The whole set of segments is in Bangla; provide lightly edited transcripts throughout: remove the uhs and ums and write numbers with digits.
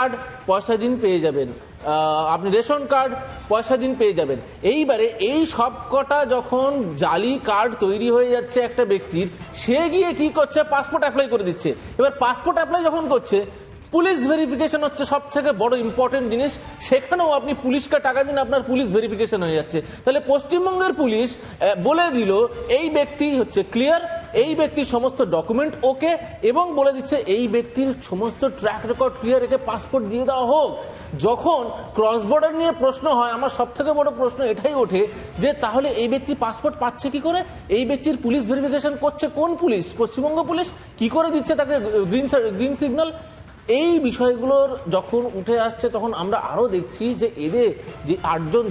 কার্ড পয়সা দিন পেয়ে যাবেন, আপনি রেশন কার্ড পয়সা দিন পেয়ে যাবেন। এইবারে এই সব কটা যখন জালি কার্ড তৈরি হয়ে যাচ্ছে একটা ব্যক্তির, সে গিয়ে কি করছে, পাসপোর্ট অ্যাপ্লাই করে দিচ্ছে। এবার পাসপোর্ট অ্যাপ্লাই যখন করছে, পুলিশ ভেরিফিকেশন হচ্ছে সব থেকে বড় ইম্পর্টেন্ট জিনিস। সেখানেও আপনি পুলিশকে টাকা দিন, আপনার পুলিশ ভেরিফিকেশন হয়ে যাচ্ছে। তাহলে পশ্চিমবঙ্গের পুলিশ বলে দিল এই ব্যক্তি হচ্ছে ক্লিয়ার, এই ব্যক্তির সমস্ত ডকুমেন্ট ওকে, এবং বলে দিচ্ছে এই ব্যক্তির সমস্ত ট্র্যাক রেকর্ড ক্লিয়ার, রেখে পাসপোর্ট দিয়ে দেওয়া হোক। যখন ক্রস বর্ডার নিয়ে প্রশ্ন হয়, আমার সব থেকে বড় প্রশ্ন এটাই ওঠে যে তাহলে এই ব্যক্তি পাসপোর্ট পাচ্ছে কি করে, এই ব্যক্তির পুলিশ ভেরিফিকেশন করছে কোন পুলিশ? পশ্চিমবঙ্গ পুলিশ। কি করে দিচ্ছে তাকে গ্রিন সিগন্যাল? এই বিষয়গুলোর যখন উঠে আসছে তখন আমরা আরো দেখছি যে এদের যে 8 জন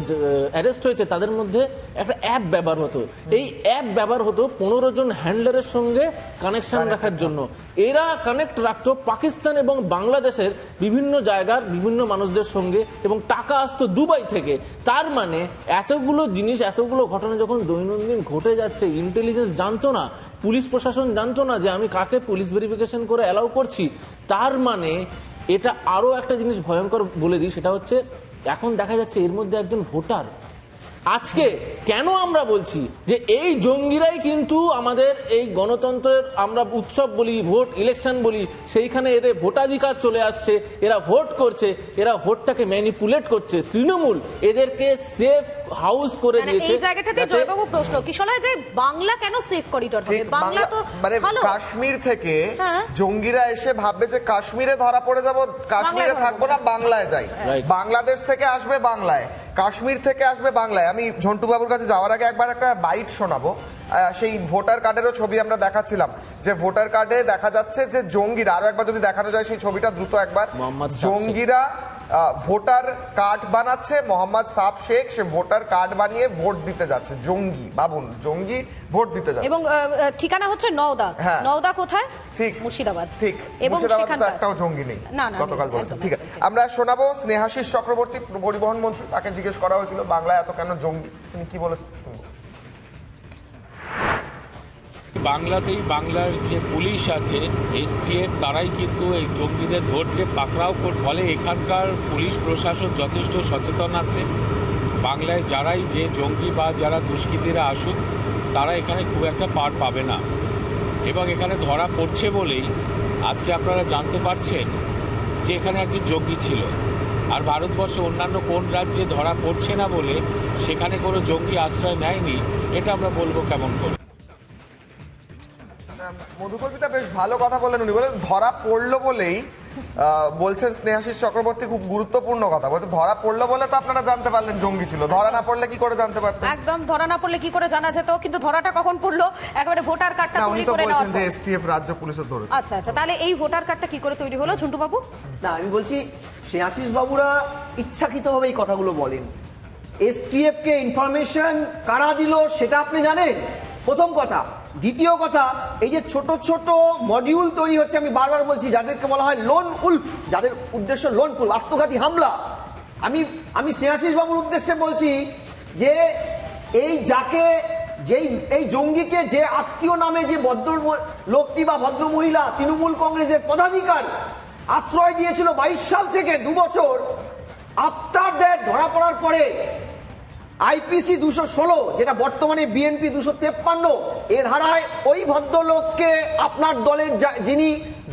অ্যারেস্ট হয়েছে তাদের মধ্যে একটা অ্যাপ ব্যবহার হতো। এই অ্যাপ ব্যবহার হতো 15 জন হ্যান্ডলারের সঙ্গে কানেকশন রাখার জন্য। এরা কানেক্ট রাখতো পাকিস্তান এবং বাংলাদেশের বিভিন্ন জায়গার বিভিন্ন মানুষদের সঙ্গে, এবং টাকা আসতো দুবাই থেকে। তার মানে এতগুলো জিনিস, এতগুলো ঘটনা যখন দৈনন্দিন ঘটে যাচ্ছে, ইন্টেলিজেন্স জানতো না, পুলিশ প্রশাসন জানতো না যে আমি কাকে পুলিশ ভেরিফিকেশন করে অ্যালাউ করছি। তার মানে এটা আরো একটা জিনিস ভয়ঙ্কর বলে দিই, সেটা হচ্ছে এখন দেখা যাচ্ছে এর মধ্যে একজন ভোটার। আজকে কেন আমরা বলছি যে এই জঙ্গিরাই কিন্তু আমাদের এই গণতন্ত্রের আমরা উৎসব বলি, ভোট ইলেকশন বলি, সেইখানে এদের ভোটাধিকার চলে আসছে, এরা ভোট করছে, এরা ভোটটাকে ম্যানিপুলেট করছে। তৃণমূল এদেরকে সেফ হাউস করে দিয়েছে। এই জায়গাটাতে জয়বাবু প্রশ্ন কিশলয় যে বাংলা কেন সেফ করিডোর হবে? বাংলা তো মানে কাশ্মীর থেকে জঙ্গিরা এসে ভাববে যে কাশ্মীরে ধরা পড়ে যাব, কাশ্মীরে থাকবো না, বাংলায় যাই। বাংলাদেশ থেকে আসবে বাংলায়, কাশ্মীর থেকে আসবে বাংলায়। আমি ঝন্টু বাবুর কাছে যাওয়ার আগে একবার একটা বাইট শোনাবো। সেই ভোটার কার্ডেরও ছবি আমরা দেখাচ্ছিলাম, যে ভোটার কার্ডে দেখা যাচ্ছে যে জঙ্গিরা, আরো একবার যদি দেখানো যায় সেই ছবিটা দ্রুত একবার, জঙ্গিরা ভোটার কার্ড বানাচ্ছে। মোহাম্মদ সাব শেখ সে ভোটার কার্ড বানিয়ে ভোট দিতে যাচ্ছে। জঙ্গি, বাবুন, জঙ্গি ভোট দিতে যাচ্ছে। এবং ঠিকানা হচ্ছে নওদা। নওদা কোথায়? ঠিক মুর্শিদাবাদ। ঠিক, এবং সেখানে একটাও জঙ্গি নেই গতকাল বলেছেন। ঠিক আছে, আমরা শোনাবো স্নেহাশিস চক্রবর্তী, পরিবহন মন্ত্রী। তাকে জিজ্ঞেস করা হয়েছিল বাংলায় এত কেন জঙ্গি, তিনি কি বলেছেন শুনবো। বাংলাতেই বাংলার যে পুলিশ আছে, এসটিএফ, তারাই কিন্তু এই জঙ্গিদের ধরছে, পাকড়াও করছে। ফলে এখানকার পুলিশ প্রশাসন যথেষ্ট সচেতন আছে। বাংলায় যারাই যে জঙ্গি বা যারা দুষ্কৃতীরা আসুক, তারা এখানে খুব একটা পার পাবে না। এবং এখানে ধরা পড়ছে বলেই আজকে আপনারা জানতে পারছেন যে এখানে একজন জঙ্গি ছিল। আর ভারতবর্ষে অন্যান্য কোন রাজ্যে ধরা পড়ছে না বলে সেখানে কোনো জঙ্গি আশ্রয় নেয়নি, এটা আমরা বলবো কেমন করে? মধুকল্পিতা বেশ ভালো কথা বললেন। উনি বলেন ধরা পড়লো বলেই, বলছেন স্নেহাশিস চক্রবর্তী খুব গুরুত্বপূর্ণ কথা বলছে, ধরা পড়লো বলে তো আপনারা জানতে পারলেন জঙ্গি ছিল, ধরা না পড়লে কি করে জানতে পারতেন? একদম, ধরা না পড়লে কি করে জানা যেত? কিন্তু ধরাটা কখন পড়লো? একেবারে ভোটার কার্ডটা তৈরি করে নেওয়ার পর। এসটিএফ রাজ্য পুলিশের ধরেছে। আচ্ছা আচ্ছা, তাহলে এই ভোটার কার্ডটা কি করে তৈরি হলো ঝন্টু বাবু? না, আমি বলছি স্নেহাশিস বাবুরা ইচ্ছাকৃতভাবে এই কথাগুলো বলেন। এসটিএফ কে ইনফরমেশন কারা দিল সেটা আপনি জানেন, প্রথম কথা। দ্বিতীয় কথা, এই যে ছোট ছোট মডিউল তৈরি হচ্ছে, আমি বারবার বলছি, যাদেরকে বলা হয় লোন উলফ, যাদের উদ্দেশ্য লোন উলফ, আত্মঘাতী হামলা। আমি স্নেহাশিস বাবুর উদ্দেশ্যে বলছি যে এই জঙ্গিকে যে আত্মীয় নামে যে ভদ্র লোকটি বা ভদ্র মহিলা তৃণমূল কংগ্রেসের পদাধিকার আশ্রয় দিয়েছিল 22 সাল থেকে 2 বছর, আফটার দ্যাট ধরা পড়ার পরে আইপিসি 216, যেটা বর্তমানে বিএনপি 253, এর ধারায় ওই ভদ্রলোককে আপনার দলের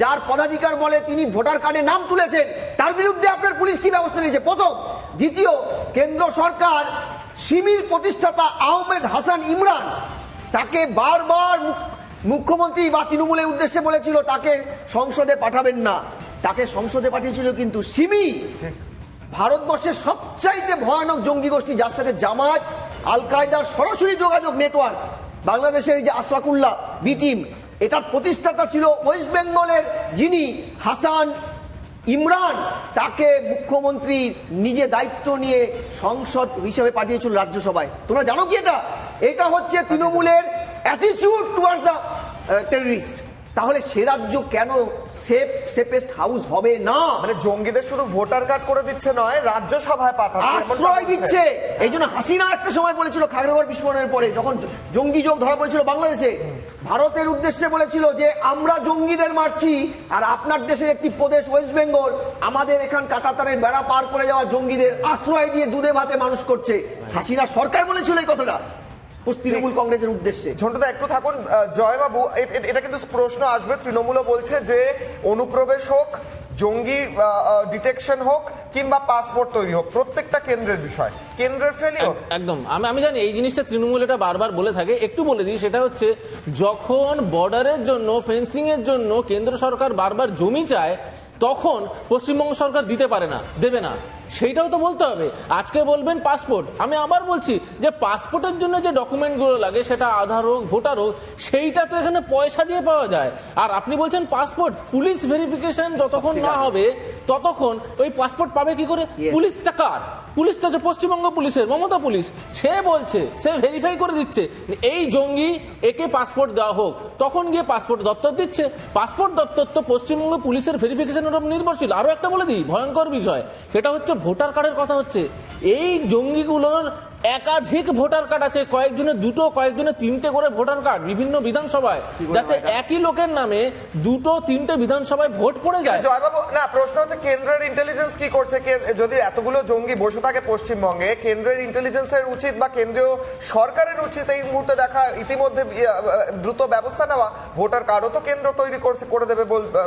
যার পদাধিকার বলে তিনি ভোটার কার্ডে নাম তুলেছেন, তার বিরুদ্ধে আপনার পুলিশ কি ব্যবস্থা নিয়েছে? প্রথম। দ্বিতীয়, কেন্দ্র সরকার সিমির প্রতিষ্ঠাতা আহমেদ হাসান ইমরান, তাকে বারবার মুখ্যমন্ত্রী বা তৃণমূলের উদ্দেশ্যে বলেছিল তাকে সংসদে পাঠাবেন না, তাকে সংসদে পাঠিয়েছিল কিন্তু সিমি, ভারতবর্ষের সবচাইতে ভয়ানক জঙ্গি গোষ্ঠী, যার সাথে জামাত, আল কায়দার সরাসরি যোগাযোগ নেটওয়ার্ক। বাংলাদেশের এই যে আশরাফুল্লাহ বি টিম, এটার প্রতিষ্ঠাতা ছিল ওয়েস্ট বেঙ্গলের যিনি হাসান ইমরান, তাকে মুখ্যমন্ত্রী নিজে দায়িত্ব নিয়ে সংসদ হিসেবে পাঠিয়েছিল রাজ্যসভায়। তোমরা জানো কি এটা হচ্ছে তৃণমূলের অ্যাটিটিউড টুয়ার্ডস দ্য টেররিস্ট। তাহলে সে রাজ্য কেন সেফেস্ট হাউস হবে না? মানে জঙ্গিদের শুধু ভোটার কার্ড করে দিচ্ছে নয়, রাজ্যসভায় পাঠাচ্ছে, এমনটা আশ্রয় বলছে। দিচ্ছে। এই জন্য হাসিনা একটা সময় বলেছিল খাগড়াগড় বিস্ফোরণের পরে যখন জঙ্গি যোগ ধরা পড়েছিল বাংলাদেশে, ভারতের উদ্দেশ্যে বলেছিল যে আমরা জঙ্গিদের মারছি আর আপনার দেশের একটি প্রদেশ ওয়েস্ট বেঙ্গল আমাদের এখান কাকাতারের বেড়া পার করে যাওয়া জঙ্গিদের আশ্রয় দিয়ে দুধে ভাতে মানুষ করছে। হাসিনা সরকার বলেছিল এই কথাটা তৃণমূল কংগ্রেসের উদ্দেশ্যে। ঝন্টুদা একটু থাকুন। জয়বাবু, এটা কিন্তু প্রশ্ন আসবে, তৃণমূলও বলছে যে অনুপ্রবেশ হোক, জঙ্গি ডিটেকশন হোক কিংবা পাসপোর্ট তৈরি হোক, প্রত্যেকটা কেন্দ্রের বিষয়, কেন্দ্রের ফেলিও। একদম আমি জানি এই জিনিসটা তৃণমূল এটা বারবার বলে থাকে, একটু বলে দিই, সেটা হচ্ছে যখন বর্ডারের জন্য ফেন্সিং এর জন্য কেন্দ্র সরকার বারবার জমি চায় তখন পশ্চিমবঙ্গ সরকার দিতে পারে না, দেবে না, সেইটাও তো বলতে হবে। আজকে বলবেন পাসপোর্ট, আমি আবার বলছি যে পাসপোর্টের জন্য যে ডকুমেন্টগুলো লাগে সেটা আধার হোক ভোটার হোক, সেইটা তো এখানে পয়সা দিয়ে পাওয়া যায়। আর আপনি বলছেন পাসপোর্ট, পুলিশ ভেরিফিকেশন যতক্ষণ না হবে ততক্ষণ ওই পাসপোর্ট পাবে কি করে? পুলিশটা কার? পুলিশটা হচ্ছে পশ্চিমবঙ্গ পুলিশের, মমতা পুলিশ। সে বলছে, সে ভেরিফাই করে দিচ্ছে এই জঙ্গি, একে পাসপোর্ট দেওয়া হোক, তখন গিয়ে পাসপোর্ট দপ্তর দিচ্ছে। পাসপোর্ট দপ্তর তো পশ্চিমবঙ্গ পুলিশের ভেরিফিকেশনের উপর নির্ভরশীল। আরো একটা বলে দিই ভয়ঙ্কর বিষয়, সেটা হচ্ছে ভোটার কার্ডের কথা হচ্ছে। এই জঙ্গিগুলোর একাধিক ভোটার কার্ড আছে, কয়েকজনের দুটো, কয়েকজনের তিনটে করে ভোটার কার্ড বিভিন্ন বিধানসভায়, যাতে একই লোকের নামে দুটো তিনটে বিধানসভায় ভোট পড়ে যায়। জয়বাবু, না প্রশ্ন হচ্ছে কেন্দ্রের ইন্টেলিজেন্স কি করছে? যদি এতগুলো জঙ্গি বসে থাকে পশ্চিমবঙ্গে, কেন্দ্রের ইন্টেলিজেন্সের উচিত বা কেন্দ্রীয় সরকারের উচিত এই মুহূর্তে দেখা, ইতিমধ্যে দ্রুত ব্যবস্থা নেওয়া। ভোটার কার্ডও তো কেন্দ্র তৈরি করছে, করে দেবে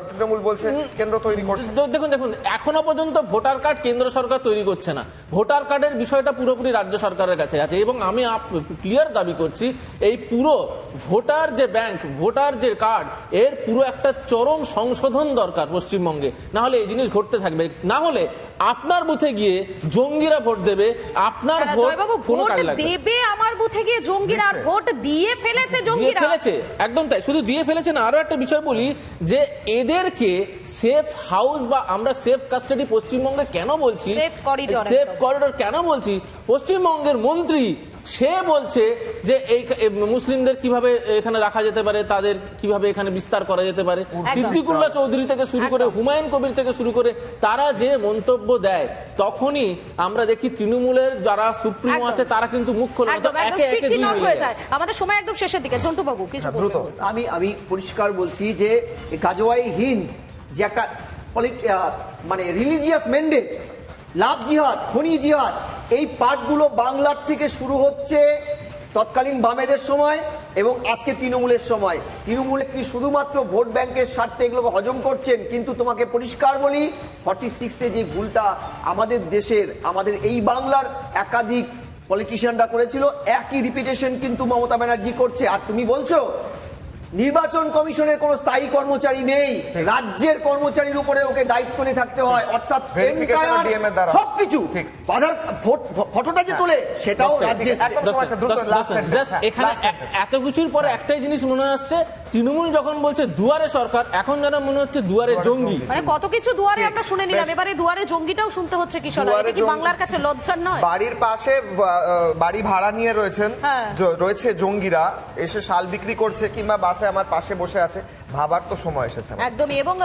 তৃণমূল বলছে, কেন্দ্র তৈরি করছে। দেখুন এখনো পর্যন্ত ভোটার কার্ড কেন্দ্র সরকার তৈরি করছে না, ভোটার কার্ডের বিষয়টা পুরোপুরি রাজ্য সরকারের কাছে আছে। এবং আমি ক্লিয়ার দাবি করছি এই পুরো ভোটার যে ব্যাংক, ভোটার যে কার্ড, এর পুরো একটা চরম সংশোধন দরকার পশ্চিমবঙ্গে, না হলে এই জিনিস ঘটতে থাকবে। না হলে আপনার বুথে গিয়ে জঙ্গিরা ভোট দেবে, আপনার ভোট কোনো কাজে লাগবে দেবে, আমার বুথে গিয়ে জঙ্গিরা ভোট দিয়ে ফেলেছে, জঙ্গিরা ফেলেছে, একদম তাই। শুধু দিয়ে ফেলেছে না, আরো একটা বিষয় বলি যে এদেরকে সেফ হাউস বা আমরা সেফ কাস্টাডি পশ্চিমবঙ্গে কেন বলছি, সেফ করিডোর কেন বলছি, পশ্চিমবঙ্গের মন্ত্রী সে বলছে যে এই মুসলিমদের কিভাবে এখানে রাখা যেতে পারে, তাদের কিভাবে এখানে বিস্তার করা যেতে পারে। সিদ্দিকুল্লাহ চৌধুরী থেকে শুরু করে হুমায়ুন কবির থেকে শুরু করে তারা যে মন্তব্য দেয়, তখনই আমরা দেখি তৃণমূলের যারা সুপ্রিমো আছে তারা কিন্তু মুখ খোলে। আমাদের সময় একদম শেষের দিকে, ঝন্টু বাবু কিছু বলতে। আমি পরিষ্কার বলছি যে গাজওয়াই হিন্দ যে একটা মানে রিলিজিয়াস ম্যান্ডেট, লাভ জিহাদ, খনি জিহাদ, এই পাঠগুলো বাংলার থেকে শুরু হচ্ছে তৎকালীন বামেদের সময় এবং আজকে তৃণমূলের সময়। তৃণমূলে কি শুধুমাত্র ভোট ব্যাংকের স্বার্থে এগুলোকে হজম করছেন? কিন্তু তোমাকে পরিষ্কার বলি, 46-এ যে ভুলটা আমাদের দেশের, আমাদের এই বাংলার একাধিক পলিটিশিয়ানরা করেছিল, একই রিপিটেশন কিন্তু মমতা ব্যানার্জি করছে। আর তুমি বলছো নির্বাচন কমিশনের কোন স্থায়ী কর্মচারী নেই, রাজ্যের কর্মচারীর উপরে ওকে দায়িত্ব নিয়ে থাকতে হয়, অর্থাৎ সবকিছু ফটোটা যে তোলে সেটাও রাজ্যের। এখানে এত কিছুর পরে একটাই জিনিস মনে আসছে, তৃণমূল যখন বলছে দুয়ারে সরকার, এখন যেন মনে হচ্ছে দুয়ারে জঙ্গি। মানে কত কিছু দুয়ারে আমরা শুনে নিলাম, এবারে দুয়ারে জঙ্গিটাও শুনতে হচ্ছে কিশোর। এটা কি বাংলার কাছে লজ্জার নয়? বাড়ির পাশে বাড়ি ভাড়া নিয়ে রয়েছে জঙ্গিরা, এসে শাল বিক্রি করছে কিংবা আমার পাশে বসে আছে, ভাবার তো সময় এসেছে একদমই। এবং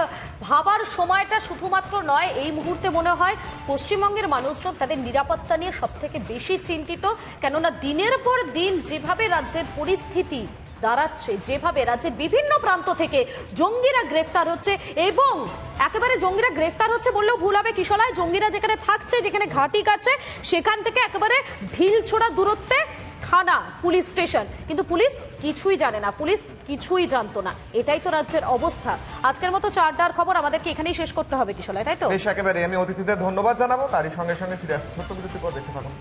ভাবার সময়টা শুধুমাত্র নয়, এই মুহূর্তে মনে হয় পশ্চিমবঙ্গের মানুষজন তাদের নিরাপত্তা নিয়ে সব থেকে বেশি চিন্তিত। কেননা দিনের পর দিন যেভাবে রাজ্যের পরিস্থিতি দাঁড়াচ্ছে, যেভাবে রাজ্যের বিভিন্ন প্রান্ত থেকে জঙ্গিরা গ্রেফতার হচ্ছে, এবং একেবারে জঙ্গিরা গ্রেফতার হচ্ছে বললেও ভুল হবে কিশোরায়, জঙ্গিরা যেখানে থাকছে, যেখানে ঘাঁটি কাটছে, সেখান থেকে একেবারে ঢিল ছোড়া দূরত্বে থানা, পুলিশ স্টেশন, কিন্তু পুলিশ কিছুই জানে না, পুলিশ কিছুই জানতো না। এটাই তো রাজ্যের অবস্থা। আজকের মতো চারটার খবর আমাদেরকে এখানেই শেষ করতে হবে কিশোরায়, তাই তো? বেশ, একেবারে। আমি অতিথিদের ধন্যবাদ জানাবো, তারই সঙ্গে সঙ্গে ফিরে আসছি ছোট্ট বিরতির পর। দেখতে থাকুন।